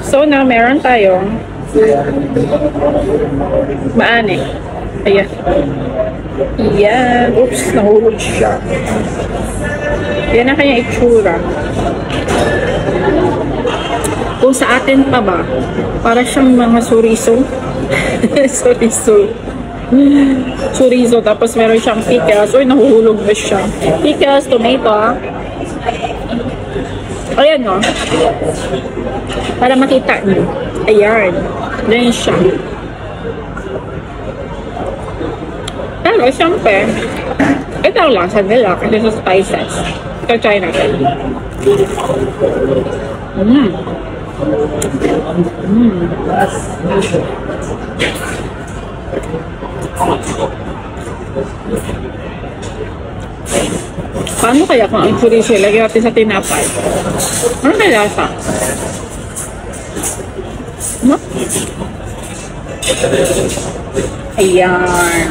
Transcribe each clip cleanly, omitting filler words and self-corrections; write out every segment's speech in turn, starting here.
So na meron tayong maani. Ayan. Ayan. Oops, nahulog siya. Yan ang kanyang itsura. Kung sa atin pa ba, para siyang mga suriso. Chorizo, tapos meron siyang pickles. Uy, nahuhulog ba siya? Pickles, tomato. Ayan, no? Para makita niyo. Ayan. Ayan siya. Pero, siyempre, ito ang lasa nila kasi sa spices. Ito, try natin. Paano kaya kung ang chorizo lagyan natin sa tinapay? Ano kaya lasa? No? Ayan.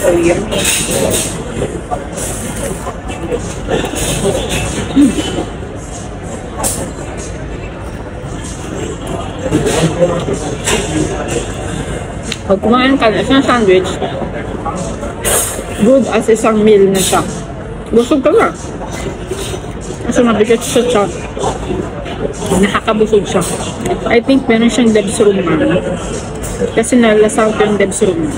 So, yummy. Pag kumain ka na isang sandwich, good as isang meal na siya. Busog ka na. Kasi mabigat siya siya. Nakakabusog siya. I think meron siyang Deb's room na. Kasi nalasaw ko yung Deb's room.